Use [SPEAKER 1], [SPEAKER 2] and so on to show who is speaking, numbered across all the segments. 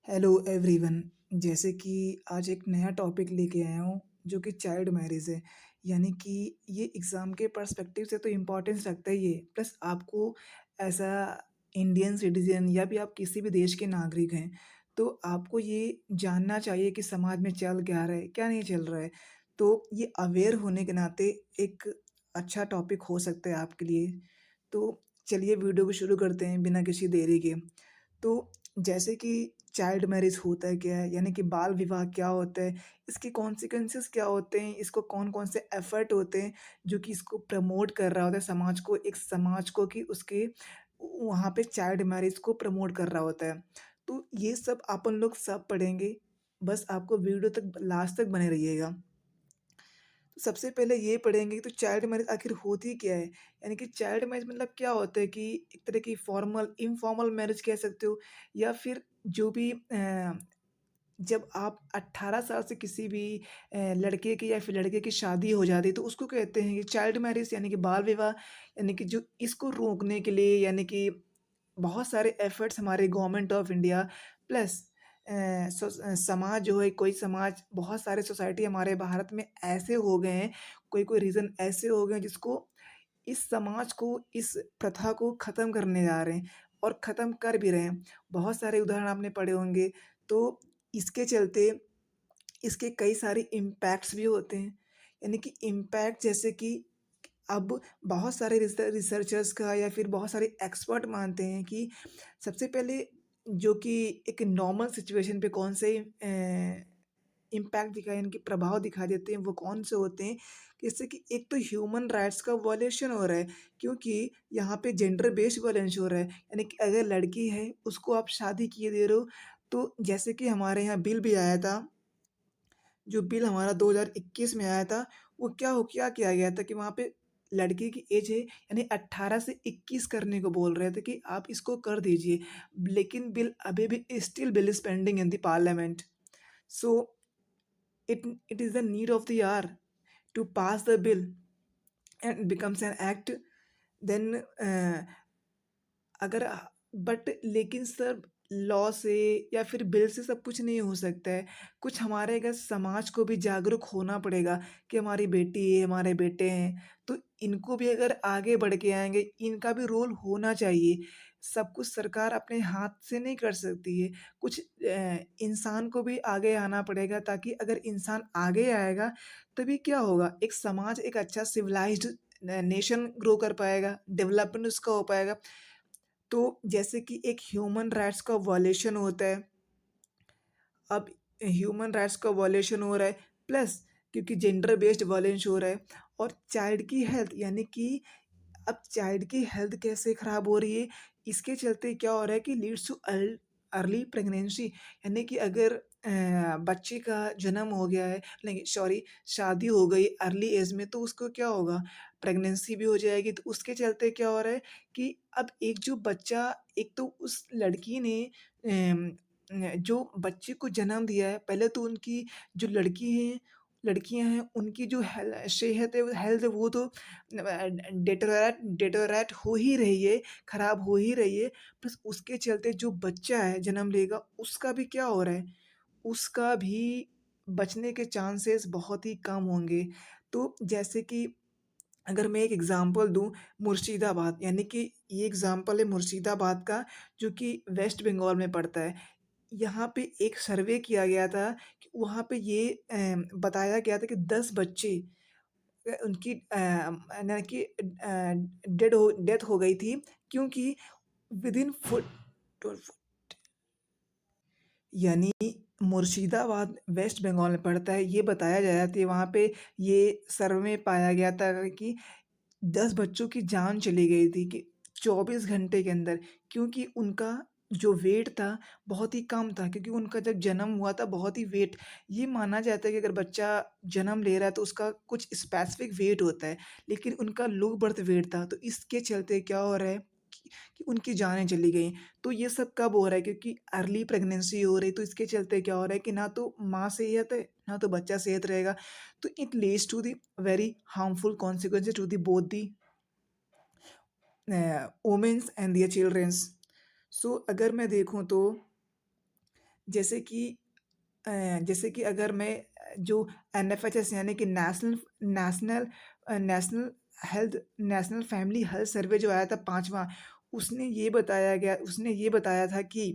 [SPEAKER 1] Hello everyone. जैसे कि आज एक नया टॉपिक लेके आया हूँ जो कि चाइल्ड मैरिज है। यानी कि ये एग्ज़ाम के पर्सपेक्टिव से तो इम्पोर्टेंस रखता ही है, प्लस आपको एज़ अ इंडियन सिटीज़न या भी आप किसी भी देश के नागरिक हैं, तो आपको ये जानना चाहिए कि समाज में चल क्या रहा है, क्या नहीं चल रहा है। तो ये अवेयर होने के नाते एक अच्छा टॉपिक हो सकता है आपके लिए। तो चलिए वीडियो को शुरू करते हैं बिना किसी देरी के। तो जैसे कि चाइल्ड मैरिज होता है क्या है? यानी कि बाल विवाह क्या होता है? इसके कॉन्सिक्वेंसेस क्या होते हैं? इसको कौन-कौन से एफर्ट होते हैं जो कि इसको प्रमोट कर रहा होता है समाज को, एक समाज को कि उसके वहाँ पे चाइल्ड मैरिज को प्रमोट कर रहा होता है। तो ये सब अपन लोग सब पढ़ेंगे, बस आपको वीडियो तक लास्ट तक बने रहिएगा। तो सबसे पहले ये पढ़ेंगे कि तो चाइल्ड मैरिज आखिर होती क्या है? यानी कि चाइल्ड मैरिज मतलब क्या होता है कि एक तरह की फॉर्मल इनफॉर्मल मैरिज कह सकते हो या फिर जो भी जब आप 18 साल से किसी भी लड़के की या फिर लड़के की शादी हो जाती है तो उसको कहते हैं कि चाइल्ड मैरिज यानी कि बाल विवाह। यानी कि जो इसको रोकने के लिए यानी कि बहुत सारे एफर्ट्स हमारे गवर्नमेंट ऑफ इंडिया प्लस समाज जो है कोई समाज बहुत सारे सोसाइटी हमारे भारत में ऐसे हो गए हैं, कोई-कोई रीज़न ऐसे हो गए हैं जिसको इस समाज को, इस प्रथा को ख़त्म करने जा रहे हैं और ख़त्म कर भी रहे हैं। बहुत सारे उदाहरण आपने पढ़े होंगे, तो इसके चलते इसके कई सारे इम्पैक्ट्स भी होते हैं। यानी कि इम्पैक्ट जैसे कि अब बहुत सारे रिसर्चर्स का या फिर बहुत सारे एक्सपर्ट मानते हैं कि सबसे पहले जो कि एक नॉर्मल सिचुएशन पे कौन से इम्पैक्ट दिखाई यानी कि प्रभाव दिखाई देते हैं, वो कौन से होते हैं? जैसे कि एक तो ह्यूमन राइट्स का वॉयलेशन हो रहा है, क्योंकि यहाँ पे जेंडर बेस्ड वायलेंस हो रहा है। यानी कि अगर लड़की है, उसको आप शादी किए दे रहे हो, तो जैसे कि हमारे यहाँ बिल भी आया था, जो बिल हमारा 2021 में आया था, वो क्या किया गया था कि वहाँ पे लड़के की एज है यानी 18 से 21 करने को बोल रहे थे कि आप इसको कर दीजिए। लेकिन बिल अभी भी still bill is pending in the parliament. So it is the need of the hour to pass the bill and it becomes an act, then अगर बट लेकिन सर लॉ से या फिर बिल से सब कुछ नहीं हो सकता है। कुछ हमारे अगर समाज को भी जागरूक होना पड़ेगा कि हमारी बेटी है, हमारे बेटे हैं, तो इनको भी अगर आगे बढ़ के आएँगे, इनका भी रोल होना चाहिए। सब कुछ सरकार अपने हाथ से नहीं कर सकती है। कुछ इंसान को भी आगे आना पड़ेगा ताकि अगर इंसान आगे आएगा, तभी क्या होगा, एक समाज एक अच्छा सिविलाइज़्ड नेशन ग्रो कर पाएगा, डेवलपमेंट उसका हो पाएगा। तो जैसे कि एक ह्यूमन राइट्स का वॉयलेशन होता है, अब ह्यूमन राइट्स का वॉयलेशन हो रहा है प्लस क्योंकि जेंडर बेस्ड वॉयलेंस हो रहा है और चाइल्ड की हेल्थ यानी कि अब चाइल्ड की हेल्थ कैसे ख़राब हो रही है, इसके चलते क्या हो रहा है कि लीड्स टू अर्ली प्रेगनेंसी। यानी कि अगर बच्चे का जन्म हो गया है नहीं सॉरी शादी हो गई अर्ली एज में तो उसको क्या होगा, प्रेगनेंसी भी हो जाएगी। तो उसके चलते क्या हो रहा है कि अब एक जो बच्चा एक तो उस लड़की ने जो बच्चे को जन्म दिया है, पहले तो उनकी जो लड़कियाँ हैं, उनकी जो सेहत है, वो हेल्थ है, वो तो डेटेरेट हो ही रही है, खराब हो ही रही है। प्लस उसके चलते जो बच्चा है जन्म लेगा, उसका भी क्या हो रहा है, उसका भी बचने के चांसेस बहुत ही कम होंगे। तो जैसे कि अगर मैं एक एग्ज़ाम्पल दूँ, मुर्शिदाबाद यानी कि ये एग्ज़ाम्पल है मुर्शिदाबाद का जो कि वेस्ट बंगाल में पड़ता है। यहाँ पे एक सर्वे किया गया था कि वहाँ पे ये बताया गया था कि 10 बच्चे उनकी यानी कि डेथ हो गई थी क्योंकि विदिन फुट यानी मुर्शिदाबाद वेस्ट बंगाल में पड़ता है। ये बताया गया था वहाँ पे ये सर्वे में पाया गया था कि 10 बच्चों की जान चली गई थी कि 24 घंटे के अंदर, क्योंकि उनका जो वेट था बहुत ही कम था, क्योंकि उनका जब जन्म हुआ था बहुत ही वेट, ये माना जाता है कि अगर बच्चा जन्म ले रहा है तो उसका कुछ स्पेसिफिक वेट होता है, लेकिन उनका लो बर्थ वेट था। तो इसके चलते क्या हो रहा है कि उनकी जानें चली गई। तो ये सब कब हो रहा है, क्योंकि अर्ली प्रेगनेंसी हो रही है, तो इसके चलते क्या हो रहा है कि ना तो माँ सेहत है, ना तो बच्चा सेहत रहेगा। तो it leads to the very harmful consequences to the both the womens and their childrens. So अगर मैं देखूँ तो जैसे कि जैसे कि अगर मैं जो एनएफएचएस यानी कि national national national family health survey जो आया था 5वां, उसने ये बताया था कि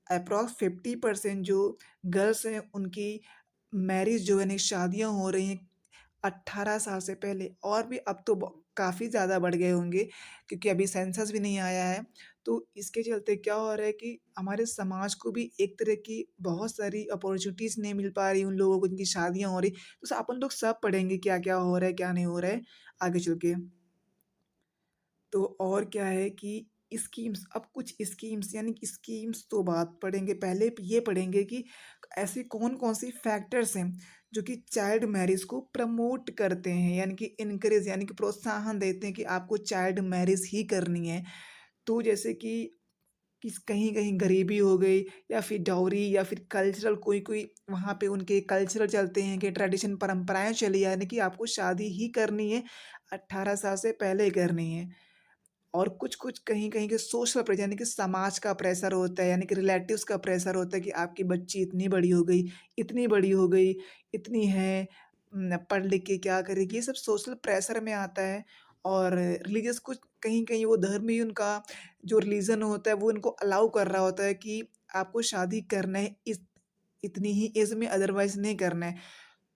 [SPEAKER 1] अप्रॉक्स 50% जो गर्ल्स हैं उनकी मैरिज जो है नहीं शादियाँ हो रही हैं 18 साल से पहले, और भी अब तो काफ़ी ज़्यादा बढ़ गए होंगे क्योंकि अभी सेंसस भी नहीं आया है। तो इसके चलते क्या हो रहा है कि हमारे समाज को भी एक तरह की बहुत सारी अपॉर्चुनिटीज़ नहीं मिल पा रही उन लोगों को जिनकी शादियाँ हो रही। तो अपन लोग सब पढ़ेंगे क्या-क्या हो रहा है, क्या नहीं हो रहा है आगे चल के। तो और क्या है कि स्कीम्स, अब कुछ स्कीम्स यानी कि स्कीम्स तो बात पढ़ेंगे, पहले ये पढ़ेंगे कि ऐसे कौन-कौन से फैक्टर्स हैं जो कि चाइल्ड मैरिज को प्रमोट करते हैं यानी कि इनकरेज यानी कि प्रोत्साहन देते हैं कि आपको चाइल्ड मैरिज ही करनी है। तो जैसे कि कहीं-कहीं गरीबी हो गई या फिर डाउरी या फिर कल्चरल कोई-कोई वहाँ पे उनके कल्चरल चलते हैं कि ट्रेडिशन परंपराएँ चली आ रही कि आपको शादी ही करनी है, 18 साल से पहले करनी है। और कुछ-कुछ कहीं-कहीं के सोशल प्रेशर यानी कि समाज का प्रेशर होता है, यानी कि रिलेटिव्स का प्रेशर होता है कि आपकी बच्ची इतनी बड़ी हो गई, इतनी है, पढ़ लिख के क्या करेगी? ये सब सोशल प्रेशर में आता है। और रिलीजियस कुछ कहीं-कहीं वो धर्म ही उनका जो रिलीजन होता है वो उनको अलाउ कर रहा होता है कि आपको शादी करना है इतनी ही एज में, अदरवाइज़ नहीं करना है।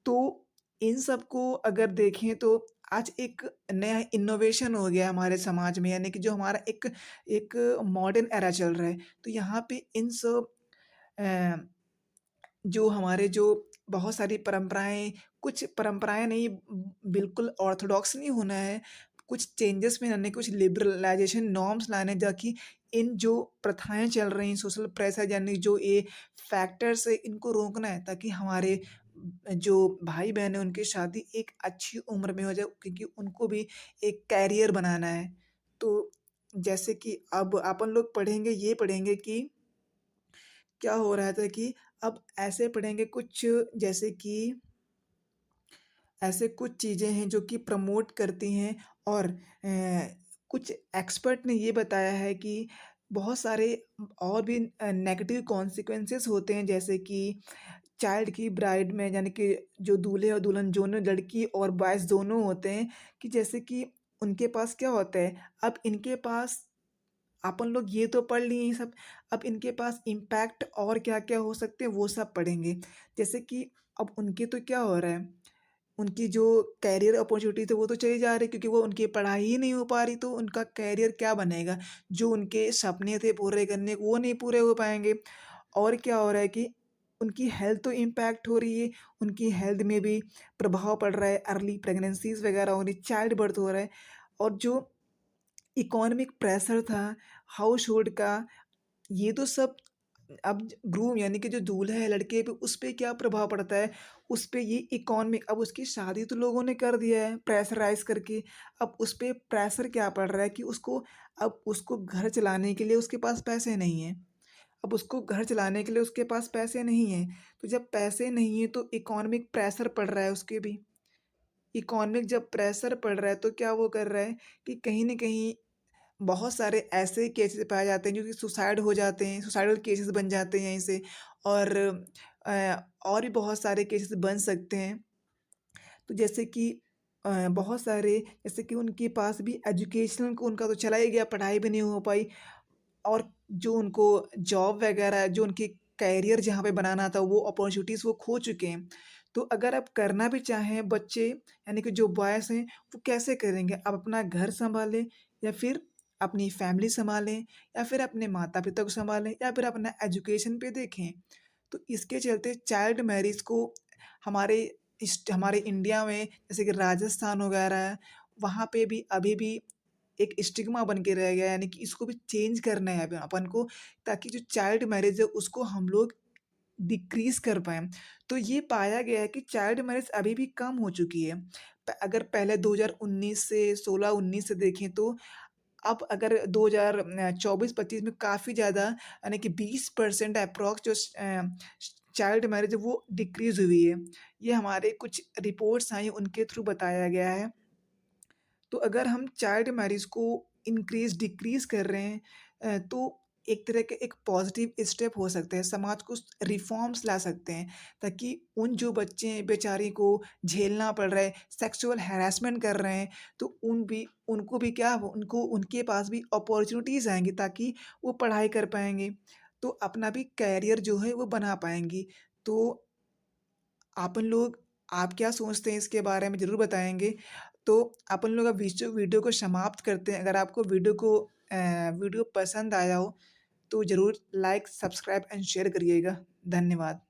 [SPEAKER 1] तो इन सब को अगर देखें तो आज एक नया इनोवेशन हो गया हमारे समाज में, यानी कि जो हमारा एक एक मॉडर्न एरा चल रहा है। तो यहाँ पे इन सब अ, जो हमारे जो बहुत सारी परंपराएँ, कुछ परंपराएँ नहीं, बिल्कुल ऑर्थोडॉक्स नहीं होना है, कुछ चेंजेस में आने, कुछ लिबरलाइज़ेशन नॉर्म्स लाने ताकि इन जो प्रथाएँ चल रही हैं, सोशल प्रेशर यानी जो ये फैक्टर्स है, इनको रोकना है ताकि हमारे जो भाई-बहन हैं, उनकी शादी एक अच्छी उम्र में हो जाए क्योंकि उनको भी एक करियर बनाना है। तो जैसे कि अब अपन लोग पढ़ेंगे कि क्या हो रहा था कि अब ऐसे पढ़ेंगे कुछ, जैसे कि ऐसे कुछ चीज़ें हैं जो कि प्रमोट करती हैं। और कुछ एक्सपर्ट ने ये बताया है कि बहुत सारे और भी नेगेटिव कॉन्सिक्वेंसेस होते हैं, जैसे कि चाइल्ड की ब्राइड में यानी कि जो दूल्हे और दुल्हन दोनों, लड़की और बॉयज़ दोनों होते हैं, कि जैसे कि उनके पास क्या होता है, अब इनके पास अपन लोग ये तो पढ़ लिए ये सब, अब इनके पास इम्पैक्ट और क्या-क्या हो सकते हैं वो सब पढ़ेंगे। जैसे कि अब उनके तो क्या हो रहा है, उनकी जो करियर अपॉर्चुनिटी थी वो तो चली जा रही क्योंकि वो उनकी पढ़ाई ही नहीं हो पा रही, तो उनका करियर क्या बनेगा? जो उनके सपने थे पूरे करने वो नहीं पूरे हो पाएँगे। और क्या हो रहा है कि उनकी हेल्थ तो इम्पैक्ट हो रही है, उनकी हेल्थ में भी प्रभाव पड़ रहा है, अर्ली प्रेग्नेंसीज़ वगैरह हो रही, चाइल्ड बर्थ हो रहा है। और जो इकोनॉमिक प्रेशर था, हाउस होल्ड का, ये तो सब अब ग्रूम यानी कि जो दूल्हा है लड़के पे उस पे क्या प्रभाव पड़ता है, उस पे ये इकोनॉमिक, अब उसकी शादी तो लोगों ने कर दिया है प्रेशराइज़ करके, अब उस पे प्रेशर क्या पड़ रहा है कि अब उसको घर चलाने के लिए उसके पास पैसे नहीं हैं। अब उसको घर चलाने के लिए उसके पास पैसे नहीं हैं, तो जब पैसे नहीं हैं तो इकोनॉमिक प्रेशर पड़ रहा है उसके भी। इकोनॉमिक जब प्रेशर पड़ रहा है तो क्या वो कर रहा है कि कहीं न कहीं बहुत सारे ऐसे केसेस पाए जाते हैं जो कि सुसाइड हो जाते हैं, सुसाइडल केसेस बन जाते हैं यहीं से। और और भी बहुत सारे केसेस बन सकते हैं। तो जैसे कि बहुत सारे, जैसे कि उनके पास भी एजुकेशन को उनका तो चला ही गया, पढ़ाई भी नहीं हो पाई। और जो उनको जॉब वगैरह, जो उनकी करियर जहाँ पे बनाना था वो अपॉर्चुनिटीज़ वो खो चुके हैं। तो अगर आप करना भी चाहें बच्चे यानी कि जो बॉयज़ हैं वो कैसे करेंगे? आप अपना घर सँभालें या फिर अपनी फैमिली सँभालें या फिर अपने माता-पिता को सँभालें या फिर अपना एजुकेशन पे देखें। तो इसके चलते चाइल्ड मैरिज को हमारे हमारे इंडिया में जैसे कि राजस्थान वगैरह है, वहाँ पे भी अभी भी एक स्टिग्मा बन के रह गया है, यानी कि इसको भी चेंज करना है अब अपन को, ताकि जो चाइल्ड मैरिज है उसको हम लोग डिक्रीज़ कर पाएँ। तो ये पाया गया है कि चाइल्ड मैरिज अभी भी कम हो चुकी है। अगर पहले 2019 से 16-19 से देखें तो अब अगर 24-25 में काफ़ी ज़्यादा यानी कि 20% अप्रॉक्स जो चाइल्ड मैरिज है वो डिक्रीज़ हुई है। ये हमारे कुछ रिपोर्ट्स आई उनके थ्रू बताया गया है। तो अगर हम चाइल्ड मैरिज को डिक्रीज़ कर रहे हैं, तो एक तरह के एक पॉज़िटिव स्टेप हो सकते हैं, समाज को रिफ़ॉर्म्स ला सकते हैं, ताकि उन जो बच्चे बेचारे को झेलना पड़ रहा है, सेक्सुअल हैरेसमेंट कर रहे हैं, तो उनको भी क्या उनको उनके पास भी अपॉर्च्युनिटीज़ आएँगी ताकि वो पढ़ाई कर पाएँगे, तो अपना भी करियर जो है वो बना पाएँगी। तो अपन लोग आप क्या सोचते हैं इसके बारे में ज़रूर बताएँगे। तो अपन लोग अब वीडियो को समाप्त करते हैं। अगर आपको वीडियो पसंद आया हो तो ज़रूर लाइक, सब्सक्राइब एंड शेयर करिएगा। धन्यवाद।